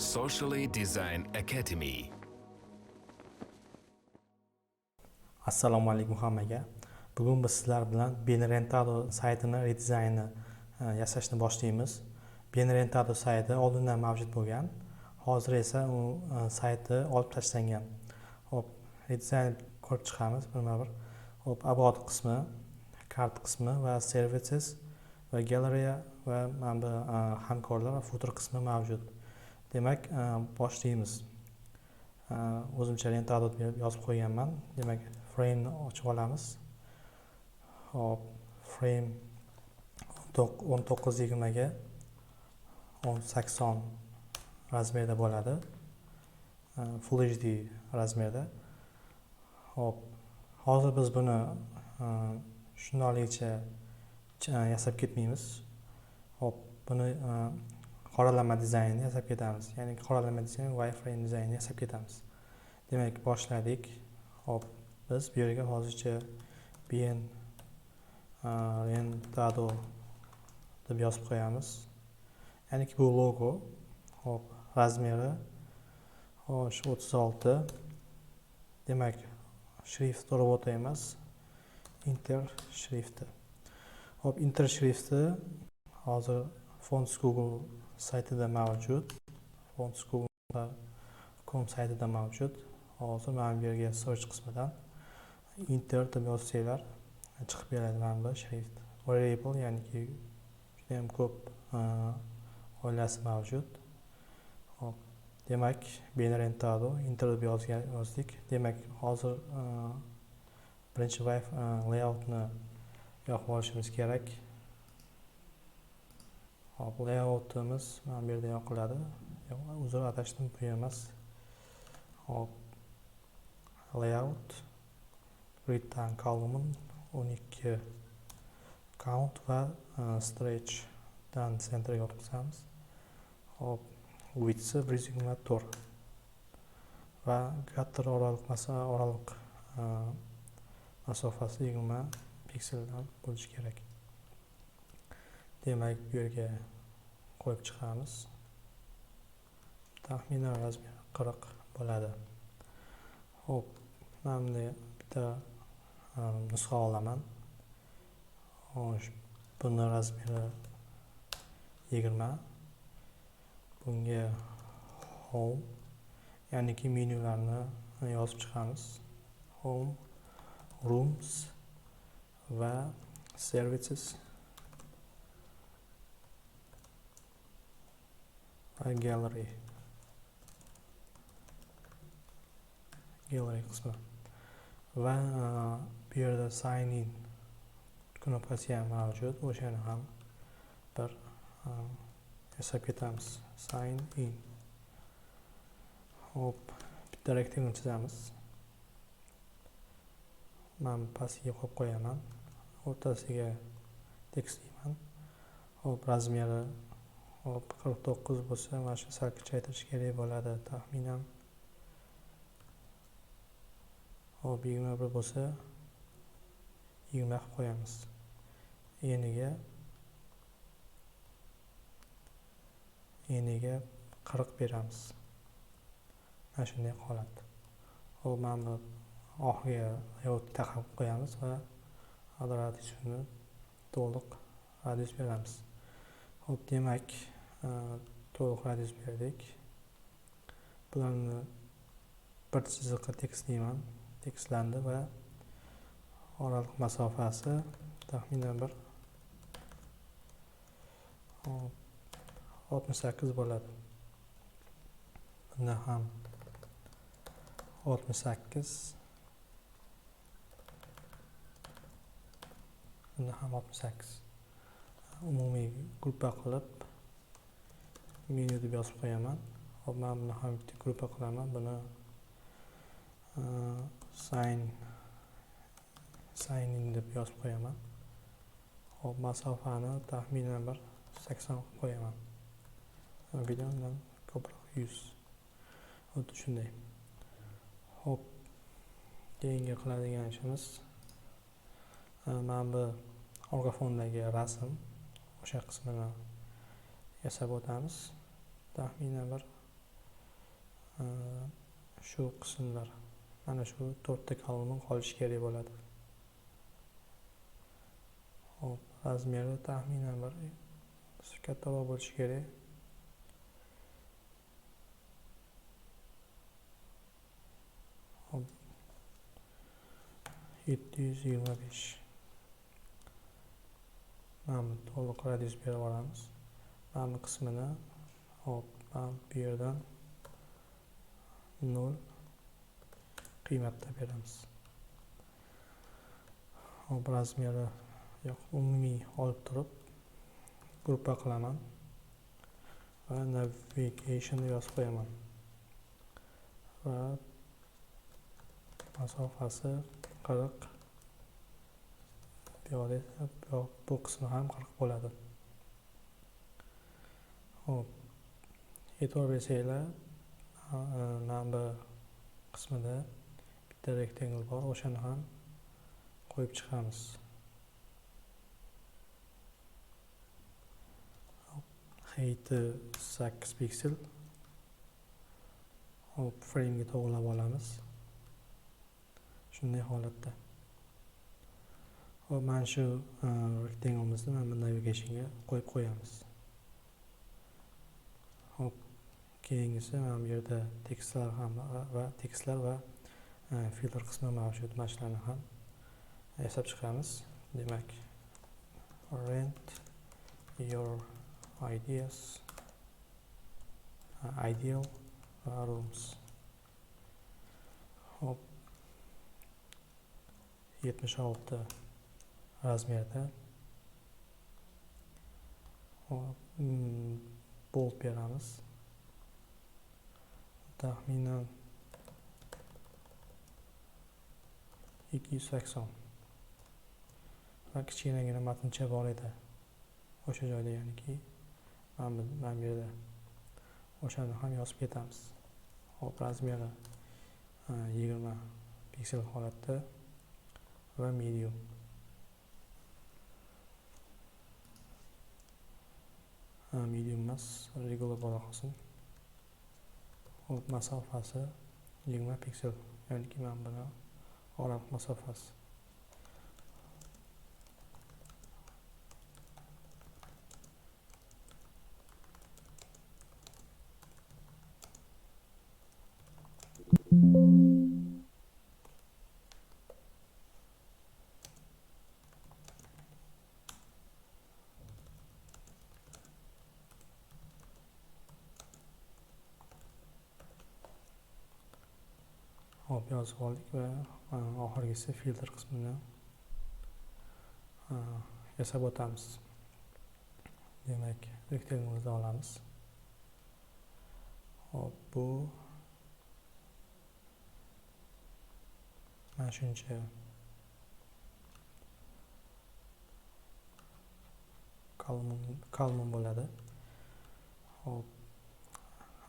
Socially Design Academy. Assalomu alaykum hammaga. Bugun biz sizlar bilan Bienrentado saytini redizayni yasashni boshlaymiz. Bienrentado sayti oldindan mavjud bo'lgan. Hozir esa u sayti olib tashlangan. Hop, redizayn ko'rib chiqamiz birma-bir. Hop, about qismi, kart qismi va services va galereya va mana bu hamkorlar va footer qismi mavjud. Demak, boshlaymiz. O'zimcha Rentado deb yozib qo'yganman. Demak, frame ni ochib olamiz. Hop, frame 1920 ga 1080 razmerda bo'ladi. Full HD razmerda. Hop, hozir biz buni shundoqligicha yasab ketmaymiz. Hop, buni qoralama dizaynini yasab ketamiz. Ya'ni qoralama dizayn, Wireframe dizaynini yasab ketamiz. Demak, boshladik. Hop, biz bu yerga hozircha Bienrentado deb yozib qo'yamiz. Ya'ni bu logo. Hop, razmeri 36. Demak, shrift robot emas, inter shrifti. Hop, inter shrifti hozir Fonts Google saytida mavjud. Fonts Google.com saytida mavjud. Hozir mana bu yerga search qismidan inter deb yozsanglar chiqib beradi mana bu shrift. Variable, ya'ni juda ham ko'p oilasi mavjud. Hop, demak, Bienrentado inter deb yozdik. Demak, hozir birinchi layoutni yoqib olishimiz kerak. Hop, layoutimiz mana bu yerda yoqiladi. Uzr, adashdim, bu emas. Hop, layout return column 12 count va stretch dan centerga o'tkazamiz. Hop, width 124 va gutter oraliq masofasi 20 pikseldan bo'lishi kerak. Demak, bu yerga qo'yib chiqamiz. Taxminan razmer 40 bo'ladi. Hop, men bunday bitta nusxa olaman. Buni razmeri 20. Bunga home, ya'ni menyularni yozib chiqamiz. Home, rooms va services va gallery qismi va bu yerda saytining knopkasi ham mavjud. O'shani ham bir yasab ketamiz. Sign in. Hop, bitta rectangle chizamiz. Men pastiga qo'yib qo'yaman. O'rtasiga tekstlayman. Hop, razmeri 49 bo'lsa, mana shu sal kichaytirish kerak bo'ladi taxminan. Hop, 21 bo'lsa 20 qilib qo'yamiz. Eniga 40 beramiz. Mana shunday holat. Hop, mana bu oxirgi layout taqib qo'yamiz va radiusini to'liq radius beramiz. Hop, demak, to'liq radius berdik. Bularni bir chiziqqa tekstlayman. Tekstlandi va oraliq masofasi taxminan bir 68 bo'ladi. Bunda ham 68. Bunda ham 68. Umumiy gruppa qilib menu deb yozib qo'yaman. Hop, men buni ham bitta gruppa qilaman. Buni saytining deb yozib qo'yaman. Hop, masofani taxminan bir 80 qilib qo'yaman. Videodan ko'proq 100. Xuddi shunday. Hop, keyingi qiladigan ishimiz mana bu orqa fondagi rasm, o'sha qismini yasab o'tamiz. Taxminan bir shu qismlar, mana shu 4 ta kolumn qolishi kerak bo'ladi. Hop, razmeri taxminan bir kattaroq bo'lishi kerak. Hop, 725. Mana bu to'liq radius berib olamiz. Mana bu qismini hop, mana bu yerdan 0 qiymatda beramiz. Hop, razmeri yo'q, umumiy olib turib gruppa qilaman va navigation yozib qo'yaman va masofasi 40. Bu qismi ham 40 bo'ladi. Hop, e'tibor bersanglar, mana bu qismida bitta rectangle bor, o'shani ham qo'yib chiqamiz. Height 8 piksel. Hop, frame ga to'g'rilab olamiz. Shunday holatda. Hop, mana shu rectangle'imizni mana bu navigationga qo'yib qo'yamiz. Hop, keyingisi mana bu yerda tekstlar va filtr qismi mavjud. Mana shularni ham yasab chiqamiz. Demak, rent your ideas, ideal rooms. Hop, 76 razmerda. Hop, bold beramiz. Taxminan 280. Va kichkinagina matncha bor edi. O'sha joyda, ya'niki mana bu yerda o'shani ham yozib ketamiz. Hop, razmeri 20 piksel holatda va medium. Medium emas, regular bo'la qolsin. Hop, masofasi 20 piksel, ya'niki mana buni oraliq masofasi. Hop, yozib oldik va oxirgisi filtr qismini yasab o'tamiz. Demak, rectangle'ni olamiz. Hop, bu mana shuncha kolumn bo'ladi. Hop,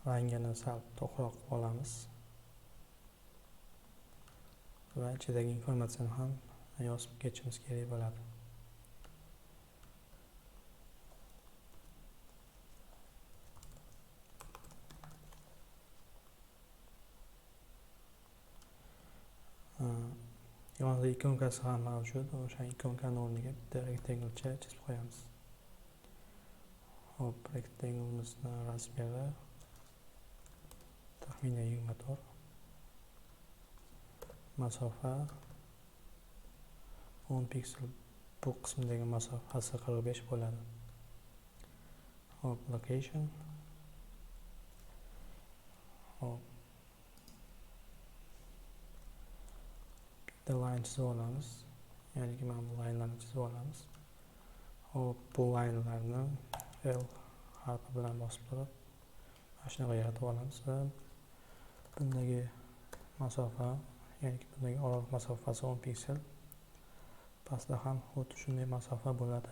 rangini sal to'qroq olamiz va ichidagi informatsiyani ham yozib ketishimiz kerak bo'ladi. Yonida ikonkasi ham mavjud. O'sha ikonkani o'rniga bitta rectanglecha chizib qo'yamiz. Hop, rectangle'imizni razmeri taxminan 24. Masofa 10 piksel. Bu qismdagi masofasi 45 bo'ladi. Hop, location. Hop, bitta line chizib olamiz. Ya'ni mana bu line'larni chizib olamiz. Hop, bu line'larni L harfi bilan bosib turib mana shunaqa yaratib olamiz va bundagi masofa, ya'ni bundagi oraliq masofasi 10 piksel. Pastda ham xuddi shunday masofa bo'ladi.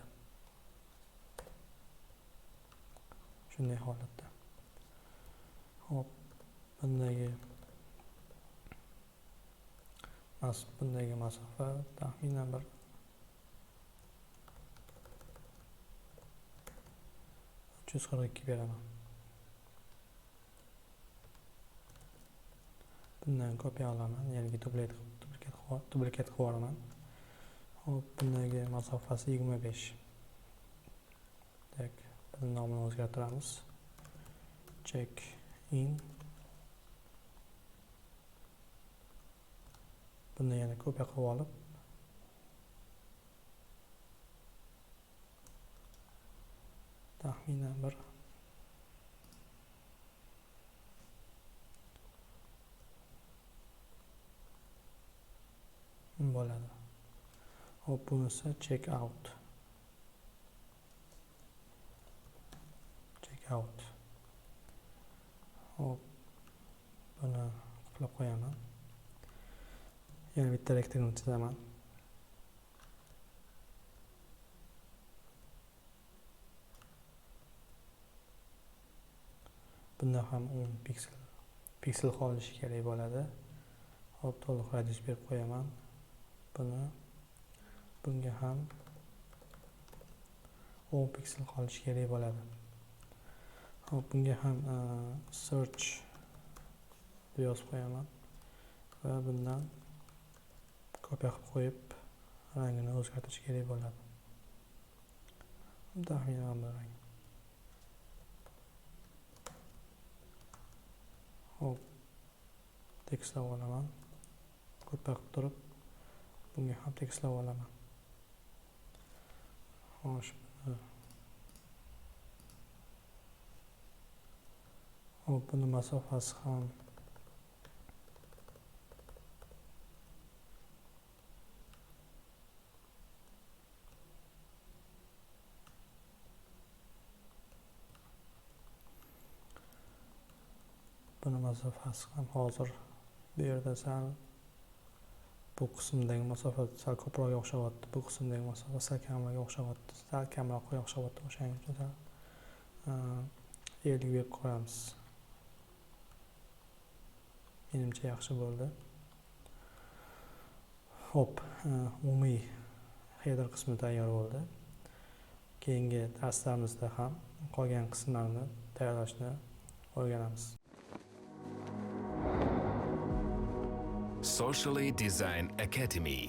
Shunday holatda. Hop, bundagi masofa taxminan bir 342 beraman. Bundan kopiya olaman, ya'ni duplikat qilib yuboraman. Hop, bundagi masofasi 25. Tak, buni nomini o'zgartiramiz. Check in. Buni yana kopiya qilib olib, taxminan bir bo'ladi. Hop, bunisi check out. Hop, buni qoplab qo'yaman. Yana bitta rektangle chizaman. Bunda ham 10 piksel qolishi kerak bo'ladi. Hop, to'liq radius berib qo'yaman. Bunga ham 10 piksel qolishi kerak bo'ladi. Hop, bunga ham search deb yozib qo'yaman va bundan kopiya qilib qo'yib, rangini o'zgartirish kerak bo'ladi. Taxminan bu rang. Hop, tekstlab olaman. Kopiya qilib turib, bunga ham tekstlab olaman. Xo'sh, hop, buni masofasi ham hozir bu yerda sal bu qismdagi masofa sal ko'proq o'xshayapti. Bu qismdagi masofa sal kamroq o'xshayapti. Sal kamroq o'xshayapti. O'shaning uchun sal 50 berib qo'yamiz. Menimcha yaxshi bo'ldi. Hop, umumiy header qismi tayyor bo'ldi. Keyingi darslarimizda ham qolgan qismlarni tayyorlashni o'rganamiz. Socially Design Academy.